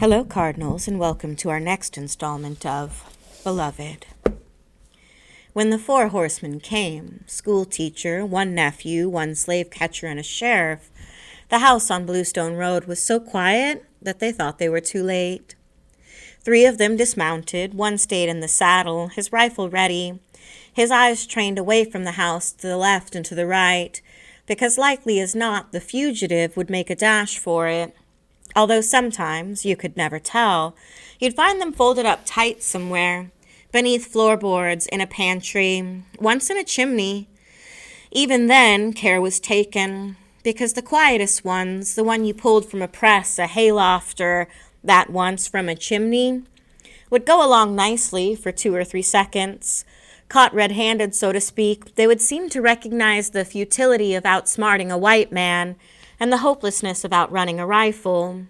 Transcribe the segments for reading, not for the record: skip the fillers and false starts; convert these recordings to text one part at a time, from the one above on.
Hello, Cardinals, and welcome to our next installment of Beloved. When the 4 horsemen came, school teacher, 1 nephew, 1 slave catcher, and a sheriff, the house on Bluestone Road was so quiet that they thought they were too late. 3 of them dismounted, 1 stayed in the saddle, his rifle ready, his eyes trained away from the house to the left and to the right, because likely as not the fugitive would make a dash for it. Although sometimes, you could never tell, you'd find them folded up tight somewhere, beneath floorboards, in a pantry, once in a chimney. Even then, care was taken, because the quietest ones, the one you pulled from a press, a hayloft, or that once from a chimney, would go along nicely for 2 or 3 seconds. Caught red-handed, so to speak, they would seem to recognize the futility of outsmarting a white man, and the hopelessness of outrunning a rifle.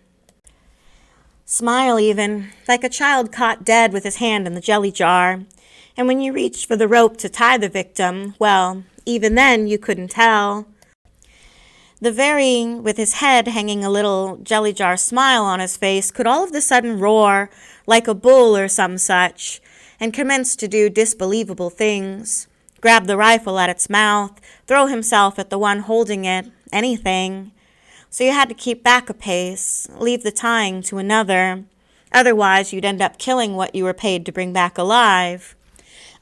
Smile even, like a child caught dead with his hand in the jelly jar. And when you reached for the rope to tie the victim, well, even then you couldn't tell. The very, with his head hanging a little jelly jar smile on his face, could all of a sudden roar, like a bull or some such, and commence to do disbelievable things. Grab the rifle at its mouth, throw himself at the one holding it, anything. So you had to keep back a pace, leave the tying to another. Otherwise, you'd end up killing what you were paid to bring back alive.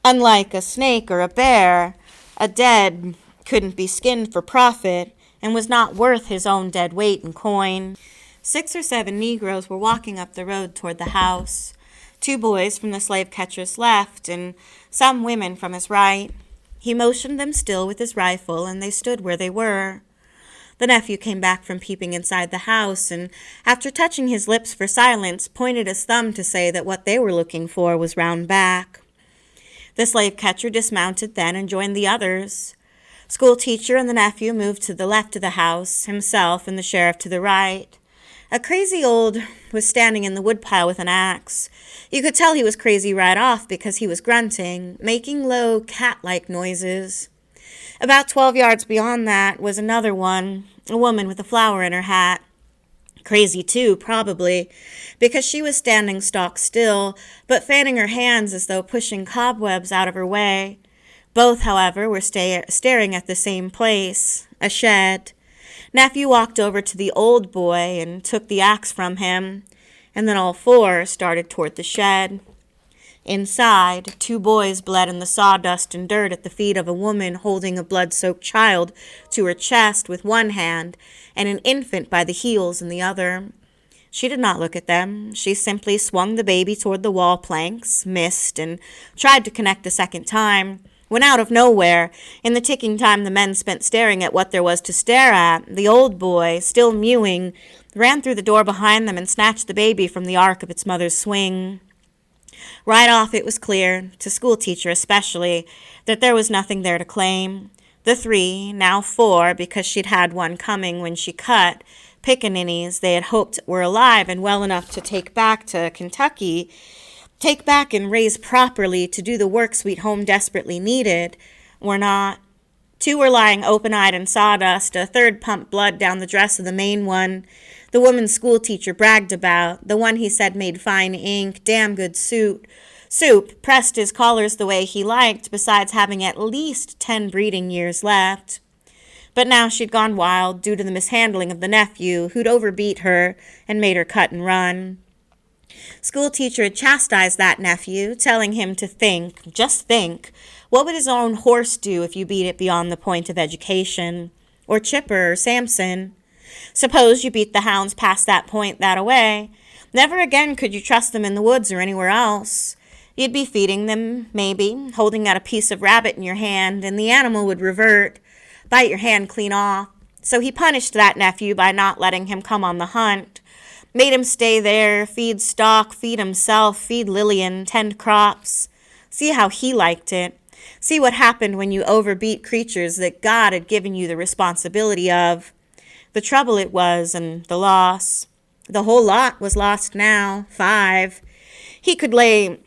Unlike a snake or a bear, a dead couldn't be skinned for profit and was not worth his own dead weight in coin. 6 or 7 Negroes were walking up the road toward the house. 2 boys from the slave catcher's left and some women from his right. He motioned them still with his rifle, and they stood where they were. The nephew came back from peeping inside the house, and after touching his lips for silence, pointed his thumb to say that what they were looking for was round back. The slave catcher dismounted then and joined the others. School teacher and the nephew moved to the left of the house, himself and the sheriff to the right. A crazy old was standing in the woodpile with an axe. You could tell he was crazy right off because he was grunting, making low cat-like noises. About 12 yards beyond that was another one, a woman with a flower in her hat. Crazy too, probably, because she was standing stock still, but fanning her hands as though pushing cobwebs out of her way. Both, however, were staring at the same place, a shed. Nephew walked over to the old boy and took the axe from him, and then all 4 started toward the shed. Inside, 2 boys bled in the sawdust and dirt at the feet of a woman holding a blood-soaked child to her chest with one hand and an infant by the heels in the other. She did not look at them. She simply swung the baby toward the wall planks, missed, and tried to connect a second time, when out of nowhere, in the ticking time the men spent staring at what there was to stare at, the old boy, still mewing, ran through the door behind them and snatched the baby from the arc of its mother's swing. Right off it was clear, to schoolteacher especially, that there was nothing there to claim. The 3, now 4, because she'd had one coming when she cut, pickaninnies they had hoped were alive and well enough to take back to Kentucky, take back and raise properly to do the work Sweet Home desperately needed, were not. 2 were lying open-eyed in sawdust, a 3rd pumped blood down the dress of the main one, the woman schoolteacher bragged about, the one he said made fine ink, damn good soup, pressed his collars the way he liked, besides having at least 10 breeding years left. But now she'd gone wild due to the mishandling of the nephew, who'd overbeat her and made her cut and run. Schoolteacher had chastised that nephew, telling him to think, just think, what would his own horse do if you beat it beyond the point of education? Or Chipper or Samson? Suppose you beat the hounds past that point that-a-way. Never again could you trust them in the woods or anywhere else. You'd be feeding them, maybe, holding out a piece of rabbit in your hand, and the animal would revert, bite your hand clean off. So he punished that nephew by not letting him come on the hunt. Made him stay there, feed stock, feed himself, feed Lillian, tend crops. See how he liked it. See what happened when you overbeat creatures that God had given you the responsibility of. The trouble it was, and the loss. The whole lot was lost now, 5. He could lay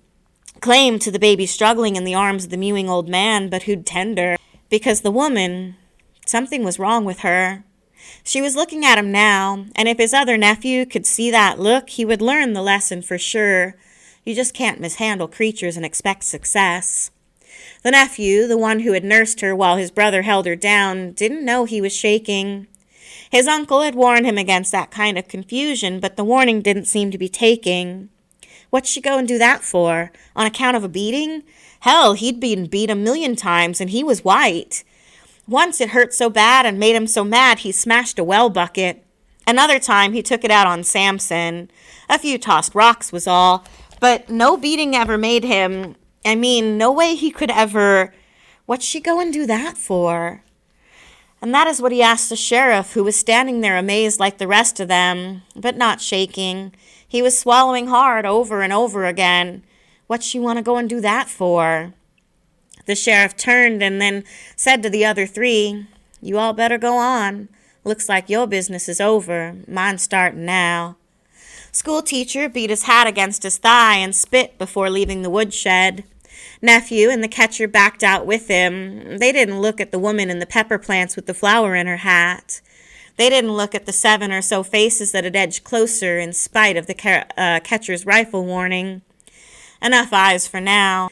claim to the baby struggling in the arms of the mewing old man, but who'd tend her? Because the woman, something was wrong with her. She was looking at him now, and if his other nephew could see that look, he would learn the lesson for sure. You just can't mishandle creatures and expect success. The nephew, the one who had nursed her while his brother held her down, didn't know he was shaking. His uncle had warned him against that kind of confusion, but the warning didn't seem to be taking. What'd she go and do that for? On account of a beating? Hell, he'd been beat 1,000,000 times, and he was white. Once it hurt so bad and made him so mad he smashed a well bucket. Another time he took it out on Samson. A few tossed rocks was all, but no beating ever made him. No way he could ever. What'd she go and do that for? And that is what he asked the sheriff, who was standing there amazed like the rest of them, but not shaking. He was swallowing hard over and over again. What'd she want to go and do that for? The sheriff turned and then said to the other three, "You all better go on. Looks like your business is over. Mine's starting now." School teacher beat his hat against his thigh and spit before leaving the woodshed. Nephew and the catcher backed out with him. They didn't look at the woman in the pepper plants with the flower in her hat. They didn't look at the 7 or so faces that had edged closer in spite of the catcher's rifle warning. Enough eyes for now.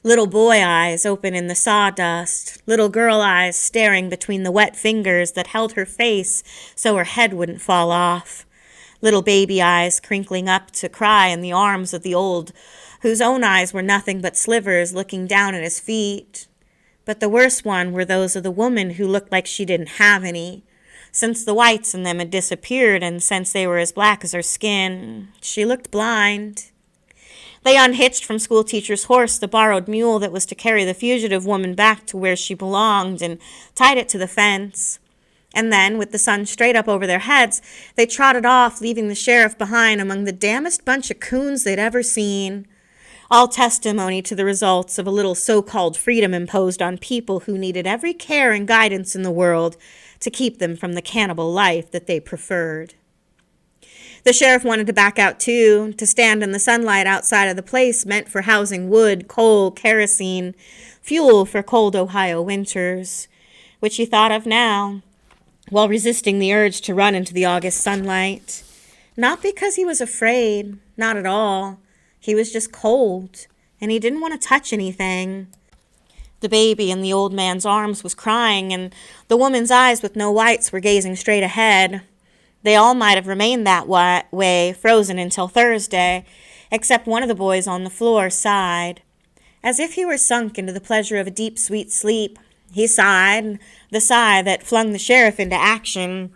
Little boy eyes open in the sawdust, little girl eyes staring between the wet fingers that held her face so her head wouldn't fall off. Little baby eyes crinkling up to cry in the arms of the old, whose own eyes were nothing but slivers looking down at his feet. But the worst one were those of the woman who looked like she didn't have any, since the whites in them had disappeared and since they were as black as her skin. She looked blind. They unhitched from school teacher's horse the borrowed mule that was to carry the fugitive woman back to where she belonged and tied it to the fence. And then, with the sun straight up over their heads, they trotted off, leaving the sheriff behind among the damnedest bunch of coons they'd ever seen. All testimony to the results of a little so-called freedom imposed on people who needed every care and guidance in the world to keep them from the cannibal life that they preferred. The sheriff wanted to back out too. To stand in the sunlight outside of the place meant for housing wood, coal, kerosene, fuel for cold Ohio winters, which he thought of now, while resisting the urge to run into the August sunlight. Not because he was afraid, not at all. He was just cold, and he didn't want to touch anything. The baby in the old man's arms was crying, and the woman's eyes with no whites were gazing straight ahead. They all might have remained that way, frozen until Thursday, except one of the boys on the floor sighed, as if he were sunk into the pleasure of a deep, sweet sleep. He sighed, the sigh that flung the sheriff into action.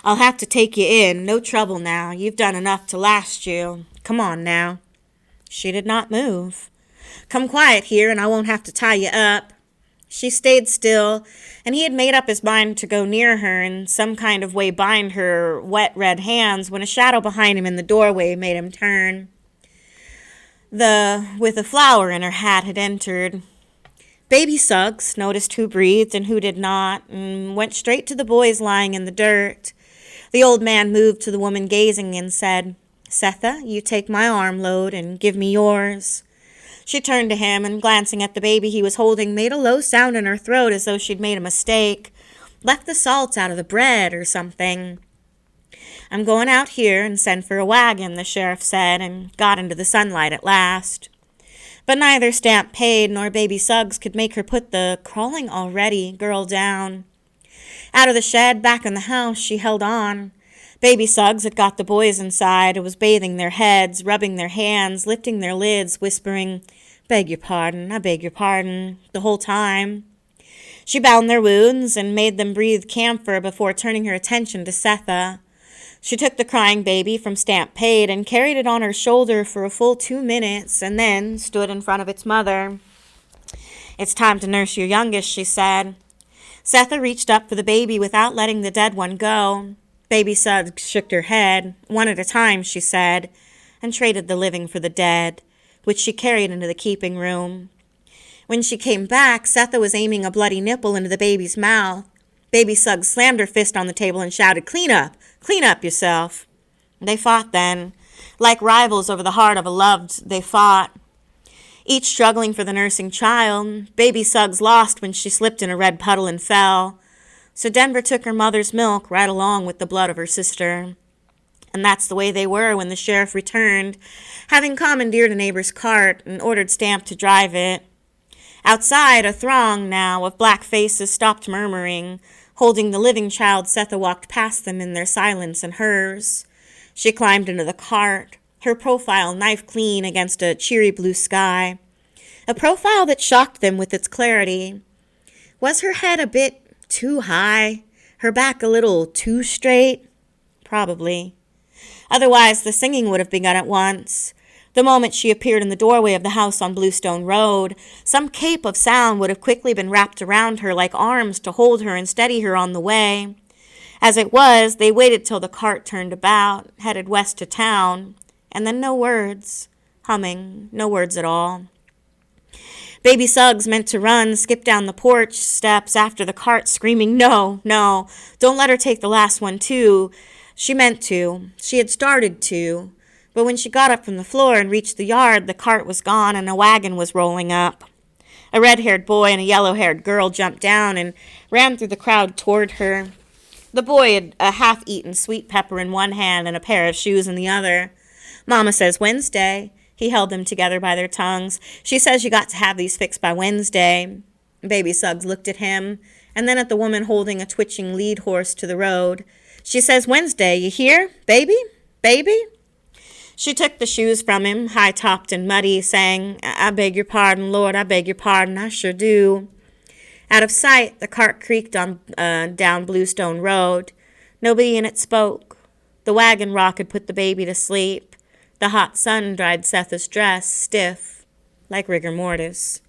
"I'll have to take you in. No trouble now. You've done enough to last you. Come on now." She did not move. "Come quiet here, and I won't have to tie you up." She stayed still, and he had made up his mind to go near her and some kind of way bind her wet red hands when a shadow behind him in the doorway made him turn. With a flower in her hat had entered. Baby Suggs noticed who breathed and who did not, and went straight to the boys lying in the dirt. The old man moved to the woman gazing and said, "Setha, you take my armload and give me yours." She turned to him and, glancing at the baby he was holding, made a low sound in her throat as though she'd made a mistake. Left the salt out of the bread or something. "I'm going out here and send for a wagon," the sheriff said, and got into the sunlight at last. But neither Stamp Paid nor Baby Suggs could make her put the crawling already girl down. Out of the shed, back in the house, she held on. Baby Suggs had got the boys inside and was bathing their heads, rubbing their hands, lifting their lids, whispering, "Beg your pardon, I beg your pardon," the whole time. She bound their wounds and made them breathe camphor before turning her attention to Setha. She took the crying baby from Stamp Paid and carried it on her shoulder for a full 2 minutes and then stood in front of its mother. "It's time to nurse your youngest," she said. Setha reached up for the baby without letting the dead one go. Baby Suggs shook her head. "One at a time," she said, and traded the living for the dead, which she carried into the keeping room. When she came back, Setha was aiming a bloody nipple into the baby's mouth. Baby Suggs slammed her fist on the table and shouted, "Clean up! Clean up yourself!" They fought then. Like rivals over the heart of a loved, they fought. Each struggling for the nursing child. Baby Suggs lost when she slipped in a red puddle and fell. So Denver took her mother's milk right along with the blood of her sister. And that's the way they were when the sheriff returned, having commandeered a neighbor's cart and ordered Stamp to drive it. Outside, a throng now of black faces stopped murmuring. Holding the living child, Setha walked past them in their silence and hers. She climbed into the cart, her profile knife clean against a cheery blue sky. A profile that shocked them with its clarity. Was her head a bit too high? Her back a little too straight? Probably. Otherwise, the singing would have begun at once. The moment she appeared in the doorway of the house on Bluestone Road, some cape of sound would have quickly been wrapped around her like arms to hold her and steady her on the way. As it was, they waited till the cart turned about, headed west to town, and then no words. Humming, no words at all. Baby Suggs meant to run, skip down the porch steps after the cart, screaming, "No, no, don't let her take the last one, too." She meant to. She had started to. But when she got up from the floor and reached the yard, the cart was gone and a wagon was rolling up. A red-haired boy and a yellow-haired girl jumped down and ran through the crowd toward her. The boy had a half-eaten sweet pepper in one hand and a pair of shoes in the other. "Mama says Wednesday." He held them together by their tongues. "She says you got to have these fixed by Wednesday." Baby Suggs looked at him, and then at the woman holding a twitching lead horse to the road. "She says Wednesday, you hear? Baby? Baby?" She took the shoes from him, high-topped and muddy, saying, "I beg your pardon, Lord, I beg your pardon, I sure do." Out of sight, the cart creaked on down Bluestone Road. Nobody in it spoke. The wagon rock had put the baby to sleep. The hot sun dried Setha's dress, stiff, like rigor mortis.